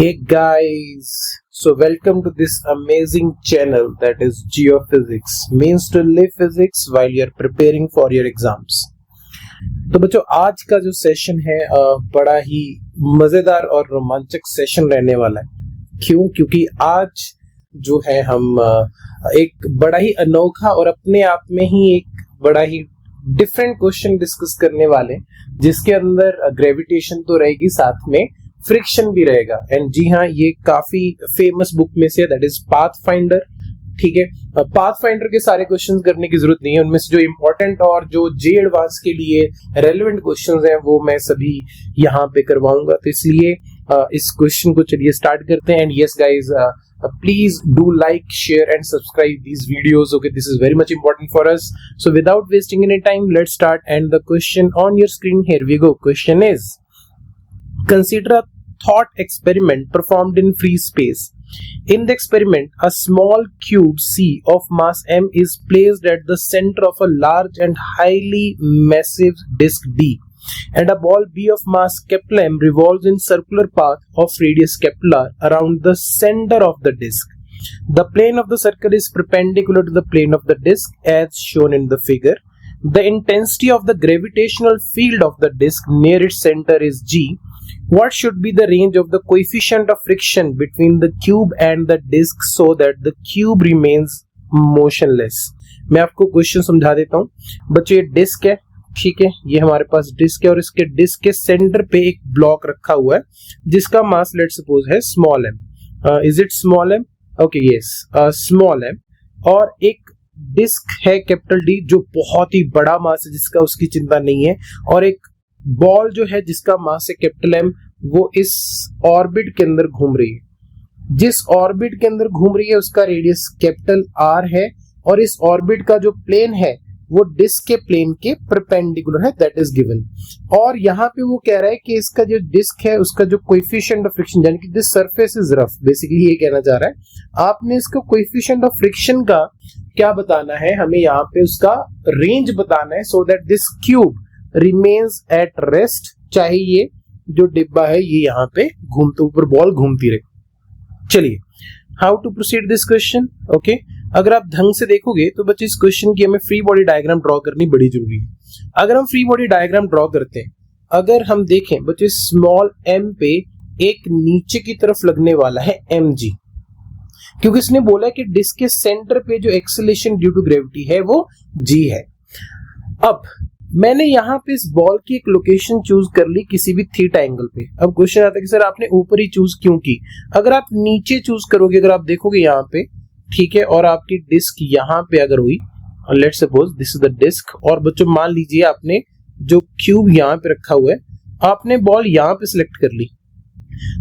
Hey guys, so welcome to this amazing channel that is Geophysics, means to live physics while you're preparing for your exams. तो बच्चों आज का जो session है बड़ा ही मजेदार और रोमांचक सेशन रहने वाला है। क्यों? क्योंकि आज जो है हम एक बड़ा ही अनोखा और अपने आप में ही एक बड़ा ही डिफरेंट क्वेश्चन डिस्कस करने वाले, जिसके अंदर ग्रेविटेशन तो रहेगी, साथ में फ्रिक्शन भी रहेगा। एंड जी हाँ, ये काफी फेमस बुक में से दैट इज पाथफाइंडर। ठीक है, पाथफाइंडर के सारे क्वेश्चंस करने की जरूरत नहीं है, उनमें से जो इंपॉर्टेंट और जो जे एडवांस के लिए रेलेवेंट क्वेश्चंस हैं वो मैं सभी यहाँ पे करवाऊंगा। तो इसलिए इस क्वेश्चन को चलिए स्टार्ट करते हैं। And yes guys, please do like, share and subscribe these videos. Okay, this is very much important for us. So without wasting any time, let's start. And the question on your screen, here we go. Question is, consider a thought experiment performed in free space. In the experiment, a small cube C of mass m is placed at the center of a large and highly massive disk D, and a ball B of mass capital M revolves in circular path of radius capital R around the center of the disk. The plane of the circle is perpendicular to the plane of the disk as shown in the figure. The intensity of the gravitational field of the disk near its center is G. What should be the range of the coefficient of friction between the cube and the disk so that the cube remains motionless? मैं आपको question समझा देता हूँ बच्चों। ये disc है, ठीक है, ये हमारे पास डिस्क है और इसके डिस्क के सेंटर पे एक ब्लॉक रखा हुआ है जिसका मास लेट सपोज है small M. Is it small M? Okay, yes, small M. और एक डिस्क है कैपिटल डी जो बहुत ही बड़ा मास है, जिसका उसकी चिंता नहीं है। और एक बॉल जो है जिसका मास है कैपिटल एम, वो इस ऑर्बिट के अंदर घूम रही है। जिस ऑर्बिट के अंदर घूम रही है उसका रेडियस कैपिटल आर है, और इस ऑर्बिट का जो प्लेन है वो डिस्क के प्लेन के परपेंडिकुलर है, दैट इज गिवन। और यहाँ पे वो कह रहा है कि इसका जो डिस्क है उसका जो कोएफिशिएंट ऑफ फ्रिक्शन, यानी कि this surface is rough, basically ये कहना चाह रहा है। आपने इसका कोएफिशिएंट ऑफ फ्रिक्शन का क्या बताना है, हमें यहाँ पे उसका रेंज बताना है, so that this cube remains at rest, चाहे ये जो डिब्बा है ये यहाँ पे घूमते, ऊपर बॉल घूमती रहे। चलिए, how to proceed this question. Okay, अगर आप ढंग से देखोगे तो बच्चे इस क्वेश्चन की हमें फ्री बॉडी डायग्राम ड्रॉ करनी बड़ी जरूरी है। अगर हम फ्री बॉडी डायग्राम ड्रॉ करते हैं, अगर हम देखें बच्चे, स्मॉल एम पे एक नीचे की तरफ लगने वाला है एम जी, क्योंकि इसने बोला कि डिस्क के सेंटर पे जो एक्सेलरेशन ड्यू टू ग्रेविटी है वो जी है। अब मैंने यहाँ पे इस बॉल की एक लोकेशन चूज कर ली किसी भी थीटा एंगल पे। अब क्वेश्चन आता है कि सर आपने ऊपर ही चूज क्यों की? अगर आप नीचे चूज करोगे, अगर आप देखोगे यहाँ पे, ठीक है, और आपकी डिस्क यहाँ पे अगर हुई, let's suppose this is the disc, और बच्चों मान लीजिए आपने जो क्यूब यहाँ पे रखा हुआ है, आपने बॉल यहाँ पे सिलेक्ट कर ली।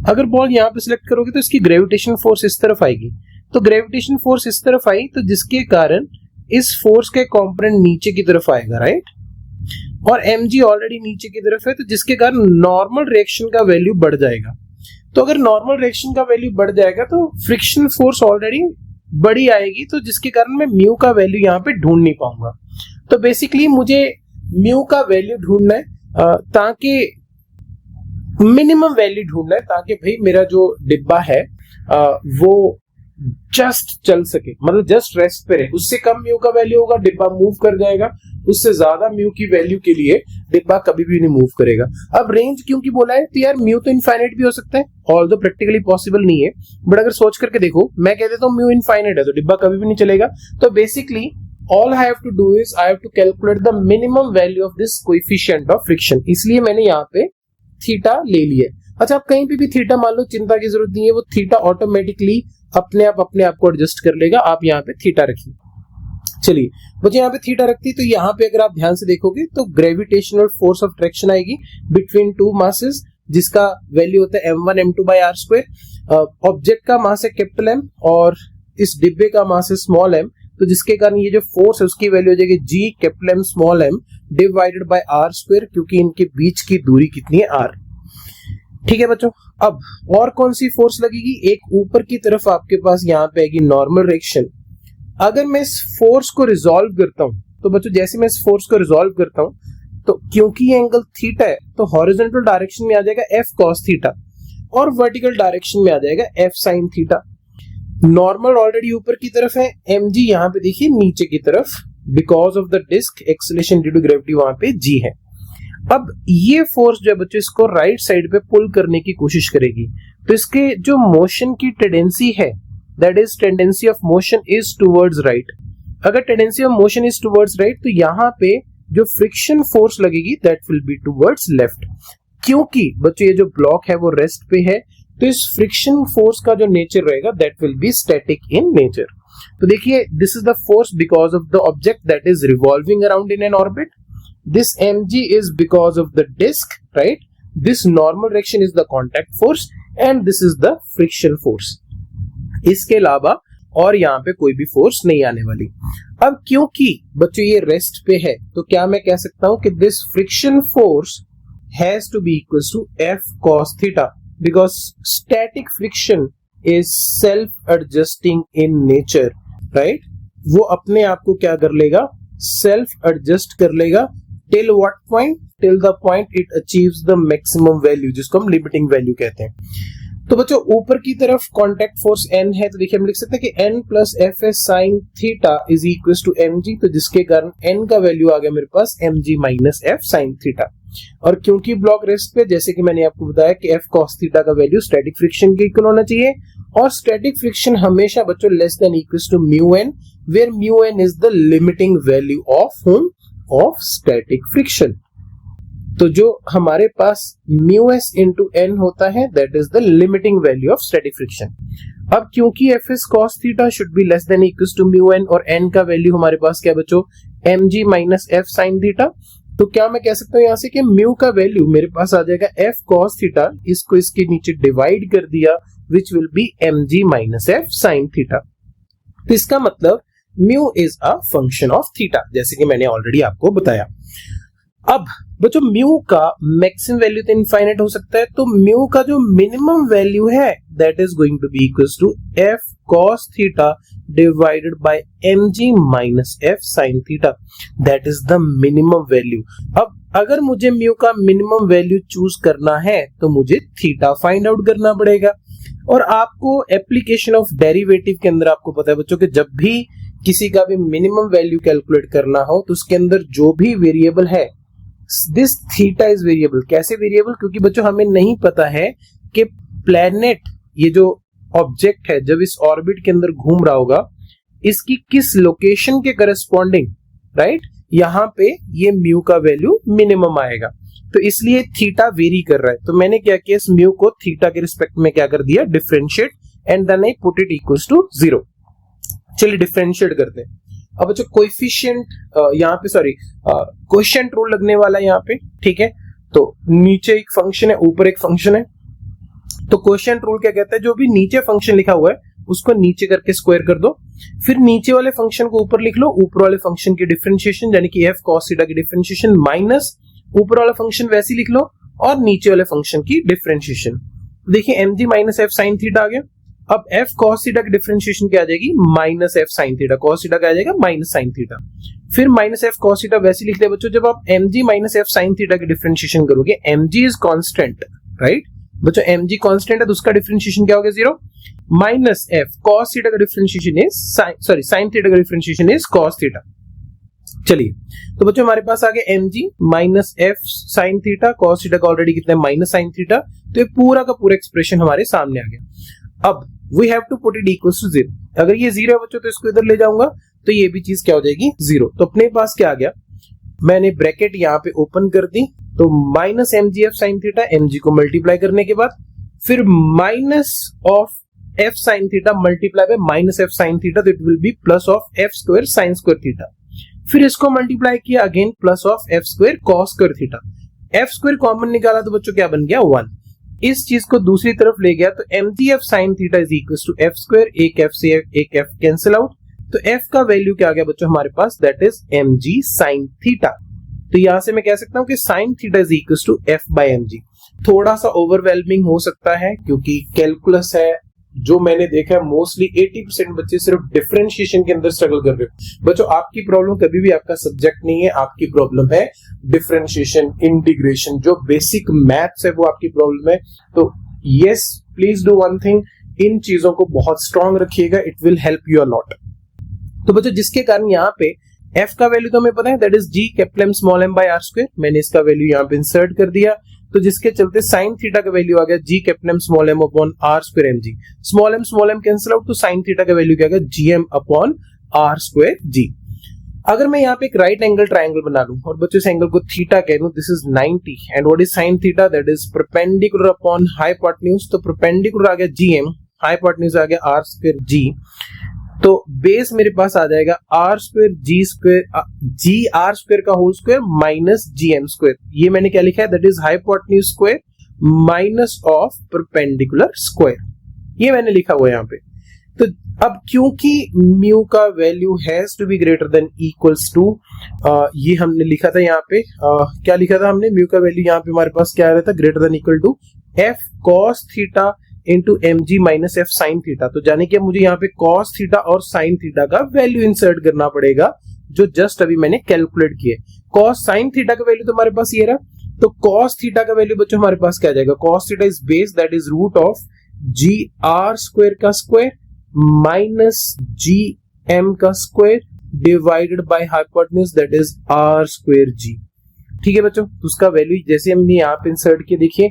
अगर बॉल यहाँ पे सिलेक्ट करोगे तो इसकी ग्रेविटेशन फोर्स इस तरफ आएगी। तो ग्रेविटेशन फोर्स इस तरफ आई तो जिसके कारण इस फोर्स के कॉम्पोनेंट नीचे की तरफ आएगा, राइट। और mg ऑलरेडी नीचे की तरफ है, तो जिसके कारण नॉर्मल रिएक्शन का वैल्यू बढ़ जाएगा। तो अगर नॉर्मल रिएक्शन का वैल्यू बढ़ जाएगा तो फ्रिक्शन फोर्स ऑलरेडी बड़ी आएगी, तो जिसके कारण मैं म्यू का वैल्यू यहाँ पे ढूंढ नहीं पाऊंगा। तो बेसिकली मुझे म्यू का वैल्यू ढूंढना है, ताकि मिनिमम वैल्यू ढूंढना है, ताकि भाई मेरा जो डिब्बा है वो जस्ट चल सके, मतलब जस्ट रेस्ट पे रहे। उससे कम म्यू का वैल्यू होगा, डिब्बा मूव कर जाएगा। उससे ज्यादा म्यू की वैल्यू के लिए डिब्बा कभी भी नहीं मूव करेगा। अब रेंज क्योंकि बोला है, तो यार म्यू तो इनफाइनाइट भी हो सकता है, ऑल्दो प्रैक्टिकली पॉसिबल नहीं है, बट अगर सोच करके देखो, मैं कह देता हूँ म्यू इनफाइनाइट है तो डिब्बा कभी भी नहीं चलेगा। तो basically all I have to do is I have to calculate the minimum value of this coefficient of friction. इसलिए मैंने यहाँ पे थीटा ले लिया। अच्छा, आप कहीं पे भी थीटा मान लो, चिंता की जरूरत नहीं है, वो थीटा ऑटोमेटिकली अपने आप को एडजस्ट कर लेगा। आप यहाँ पे थीटा रखिए। चलिए मुझे यहाँ पे थीटा रखती, तो यहाँ पे अगर आप ध्यान से देखोगे तो ग्रेविटेशनल फोर्स ऑफ ट्रैक्शन आएगी बिटवीन टू मासेस, जिसका वैल्यू होता है m1 m2 bye r square. Object का मास है कैपिटल एम और इस डिब्बे का मास है स्मॉल एम, तो जिसके कारण ये जो फोर्स है उसकी वैल्यू हो जाएगी g capital M small M divided by r square, क्योंकि इनके बीच की दूरी कितनी है, r। ठीक है बच्चों, अब और कौन सी फोर्स लगेगी? एक ऊपर की तरफ आपके पास यहाँ पे आएगी नॉर्मल रिएक्शन। अगर मैं इस फोर्स को रिजॉल्व करता हूं, तो बच्चों जैसे मैं इस फोर्स को रिजॉल्व करता हूं, तो क्योंकि ये एंगल थीटा है तो हॉरिजॉन्टल डायरेक्शन में आ जाएगा f cos थीटा। और वर्टिकल डायरेक्शन में आ जाएगा F sine theta. Normal already ऊपर की तरफ है, mg यहाँ पे देखिए नीचे की तरफ, because of the disc acceleration due to gravity वहां पे g है। अब ये फोर्स जो है बच्चों इसको राइट साइड पे पुल करने की कोशिश करेगी, तो इसके जो मोशन की टेंडेंसी है, that is tendency of motion is towards right. अगर tendency of motion is towards right तो यहाँ पे जो फ्रिक्शन फोर्स लगेगी that will be towards left. क्योंकि बच्चों ये जो ब्लॉक है वो रेस्ट पे है, तो इस फ्रिक्शन फोर्स का जो नेचर रहेगा that will B static in nature. तो देखिए this is the force because of the object that is revolving around in an orbit. This mg is because of the disk, right? This normal direction is the contact force and this is the friction force. इसके अलावा और यहाँ पे कोई भी force नहीं आने वाली। अब क्योंकि बच्चों ये रेस्ट पे है तो क्या मैं कह सकता हूं कि this friction force has to be equal to F cos theta because static friction is self adjusting in nature, right? वो अपने आप को क्या कर लेगा, सेल्फ एडजस्ट कर लेगा till what point, till the point it achieves the maximum value जिसको हम लिमिटिंग वैल्यू कहते हैं। तो बच्चों ऊपर की तरफ कांटेक्ट फोर्स n है, तो देखिए हम लिख सकते हैं कि n plus F S sine theta is equal to mg, तो जिसके कारण n का वैल्यू आ गया मेरे पास mg minus F sine theta. और क्योंकि ब्लॉक रेस्ट पे, जैसे कि मैंने आपको बताया कि f cos थीटा का वैल्यू स्टैटिक फ्रिक्शन के इक्वल होना चाहिए, और स्टैटिक फ्रिक्शन हमेशा बच्चों less than equal to mu N, where mu N is the limiting value of whom, of static friction. तो जो हमारे पास म्यू एस इंटू एन होता है that is the limiting value of static friction. अब क्योंकि F S cos theta should be less than equal to mu N और N का वैल्यू हमारे पास क्या बच्चों mg minus F sine theta, तो क्या मैं कह सकता हूं यहां से कि म्यू का वैल्यू मेरे पास आ जाएगा एफ कॉस थीटा, इसको इसके नीचे डिवाइड कर दिया which will be mg minus F sine theta. तो इसका मतलब mu is a function of theta, जैसे कि मैंने ऑलरेडी आपको बताया। अब बच्चों म्यू का मैक्सिमम वैल्यू तो इनफाइनाइट हो सकता है, तो म्यू का जो मिनिमम वैल्यू है that is going to be equals to F cos theta divided by mg minus F sin theta, that is the minimum value. अब अगर मुझे म्यू का मिनिमम वैल्यू चूज करना है तो मुझे थीटा फाइंड आउट करना पड़ेगा। और आपको एप्लीकेशन ऑफ डेरिवेटिव के अंदर आपको पता है बच्चों कि जब भी किसी का भी मिनिमम वैल्यू कैलकुलेट करना हो तो उसके अंदर जो भी वेरिएबल है, दिस थीटा इज वेरिएबल। कैसे वेरिएबल? क्योंकि बच्चों हमें नहीं पता है कि प्लैनेट, ये जो ऑब्जेक्ट है जब इस ऑर्बिट के अंदर घूम रहा होगा, इसकी किस लोकेशन के करस्पॉन्डिंग, राइट, यहाँ पे ये म्यू का वैल्यू मिनिमम आएगा। तो इसलिए थीटा वेरी कर रहा है, तो मैंने क्या किया, इस म्यू को थीटा के रिस्पेक्ट में क्या कर दिया, differentiate, and then I put it equals to 0। चलिए डिफरेंशिएट करते हैं। अब बच्चों कोएफिशिएंट यहाँ पे, सॉरी कोएफिशिएंट रूल लगने वाला है यहाँ पे, ठीक है। तो नीचे एक फंक्शन है, ऊपर एक फंक्शन है, तो कोएफिशिएंट रूल क्या कहता है, जो भी नीचे फंक्शन लिखा हुआ है उसको नीचे करके स्क्वायर कर दो, फिर नीचे वाले फंक्शन को ऊपर लिख लो, ऊपर वाले फंक्शन की डिफरेंशिएशन यानी कि f cos थीटा की डिफरेंशिएशन माइनस ऊपर वाला फंक्शन वैसे लिख लो और नीचे वाले फंक्शन की डिफरेंशिएशन। देखिए mg minus F sine theta आ गया। अब f cos थीटा की डिफरेंशिएशन क्या आ जाएगी, minus F sine theta, cos theta क्या आ जाएगा, माइनस साइन थीटा, फिर माइनस एफ cos थीटा वैसे लिखते हैं बच्चों। जब आप mg minus F sine theta की डिफरेंशिएशन करोगे, mg इज कांस्टेंट, राइट बच्चों, mg कांस्टेंट है तो उसका डिफरेंशिएशन क्या होगा, 0, माइनस एफ cos थीटा का डिफरेंशिएशन इज sin थीटा का डिफरेंशिएशन इज cos थीटा। चलिए तो बच्चों हमारे पास आ गया mg minus F sine theta, cos theta का ऑलरेडी कितना है, माइनस साइन थीटा, तो ये पूरा का पूरा एक्सप्रेशन हमारे सामने आ गया। अब we have to put it equal to 0। अगर ये 0 है बच्चों तो इसको इधर ले जाऊंगा तो ये भी चीज क्या हो जाएगी, 0। तो अपने पास क्या आ गया, मैंने ब्रैकेट यहाँ पे ओपन कर दी, तो minus mg F sine theta, mg को मल्टीप्लाई करने के बाद फिर minus of F sine theta multiply by minus F sine theta, तो it will be plus of F square sine square theta, फिर इसको मल्टीप्लाई किया again plus of F square cos square theta, F square common निकाला तो बच्चों क्या बन गया, 1। इस चीज को दूसरी तरफ ले गया तो mg F sine theta is equal to F square, एक एफ से एक एफ कैंसिल आउट, तो एफ का वैल्यू क्या आ गया बच्चों हमारे पास, that is mg sine theta. तो यहां से मैं कह सकता हूं कि sine theta is equal to F by mg। थोड़ा सा ओवरवेलमिंग हो सकता है क्योंकि कैलकुलस है, जो मैंने देखा है मोस्टली 80% बच्चे सिर्फ डिफरेंशिएशन के अंदर स्ट्रगल कर रहे हो। बच्चों आपकी प्रॉब्लम कभी भी आपका सब्जेक्ट नहीं है, आपकी प्रॉब्लम है डिफरेंशिएशन, इंटीग्रेशन, जो बेसिक मैथ्स है वो आपकी प्रॉब्लम है। तो yes please do one thing, इन चीजों को बहुत स्ट्रांग रखिएगा, it will help you a lot. तो बच्चों जिसके कारण यहाँ पे f का वैल्यू तो हमें पता है that is g capital m small m by r square, मैंने इसका वैल्यू यहाँ पे इंसर्ट कर दिया, तो जिसके चलते साइन थीटा का वैल्यू आ गया g capital m small m upon r square mg, small m cancel out, तो साइन थीटा का वैल्यू क्या आ गया gm upon r square g। अगर मैं यहाँ पे एक राइट एंगल ट्राइंगल बना लूं और बच्चों इस एंगल को थीटा कह दूं, this is 90 and what is sine theta, that is perpendicular upon hypotenuse, तो परपेंडिकुलर आ गया gm, हाइपोटेन्यूज आ गया r स्क्वायर g, तो बेस मेरे पास आ जाएगा r square g r square का whole square minus gm square, ये मैंने क्या लिखा है that is hypotenuse square minus of perpendicular square, ये मैंने लिखा हुआ है यहाँ पे। तो अब क्योंकि म्यू का value has to be greater than equals to, ये हमने लिखा था यहाँ पे, क्या लिखा था हमने, म्यू का वैल्यू यहाँ पे हमारे पास क्या आ रहा था, greater than equal to f cos theta into mg minus f sin theta, तो जाने कि मुझे यहाँ पे cos थीटा और sin थीटा का वैल्यू इंसर्ट करना पड़ेगा जो जस्ट अभी मैंने कैलकुलेट किए। cos sin थीटा का वैल्यू तो हमारे पास ये रहा, तो cos थीटा का वैल्यू बच्चों हमारे पास क्या आ जाएगा, cos theta is base that is root of g r square का स्क्वायर माइनस g m का square divided by hypotenuse that is r square g। ठीक है बच्चों, तो उसका वैल्यू जैसे हमने यहाँ पे इंसर्ट किया, देखिए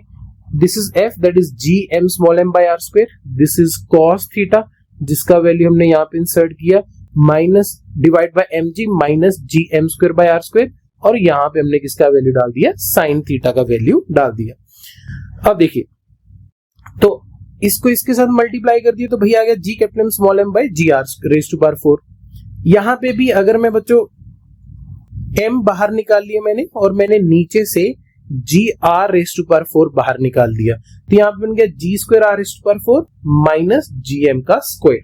this is f that is g m small m by r square, this is cos theta जिसका वैल्यू हमने यहाँ पे इंसर्ट किया minus divide by mg minus g m square by r square, और यहाँ पे हमने किसका वैल्यू डाल दिया, sin थीटा का वैल्यू डाल दिया। अब देखिए तो इसको इसके साथ मल्टीप्लाई कर दिया तो भैया आ गया g capital m small m by g r raise to power 4। यहाँ पे भी अगर मैं बच्चों m बाहर निकाल लिया मैंने और मैंने नीचे से G R raise to power 4 बाहर निकाल दिया, तो यहाँ पे बन गया G square R raise to power 4 minus G M का स्क्वायर,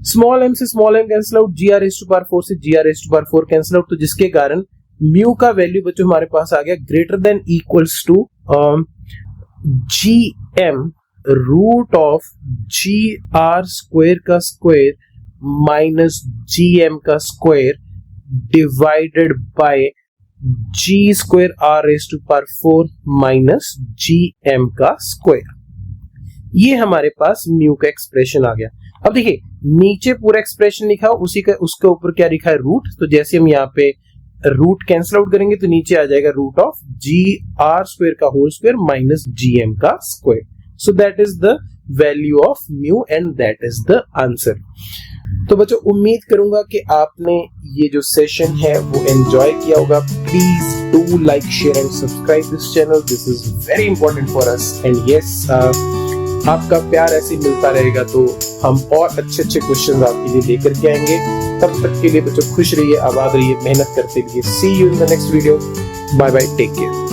स्मॉल एम से small M cancel out, G R raise to power 4 से G R raise to power 4 cancel out, तो जिसके कारण म्यू का वैल्यू बच्चों हमारे पास आ गया greater than equals to G M root of G R square का स्क्वायर माइनस जी एम का square divided by G square R raise to power 4 minus G M का स्क्वायर। ये हमारे पास म्यू का एक्सप्रेशन आ गया। अब देखिए नीचे पूरा एक्सप्रेशन लिखा उसी का, उसके ऊपर क्या लिखा है, रूट, तो जैसे हम यहाँ पे रूट कैंसिल आउट करेंगे तो नीचे आ जाएगा root of G R square का whole square minus G M का square, so that is the value of mu and that is the answer. तो बच्चों उम्मीद करूंगा कि आपने ये जो सेशन है वो एंजॉय किया होगा। Please do like share and subscribe this channel, this is very important for us and yes आपका प्यार ऐसे मिलता रहेगा तो हम और अच्छे अच्छे क्वेश्चंस आपके लिए लेकर के आएंगे। तब तक के लिए बच्चों खुश रहिए, आबाद रहिए, मेहनत करते रहिए। See you in the next video, bye bye, take care.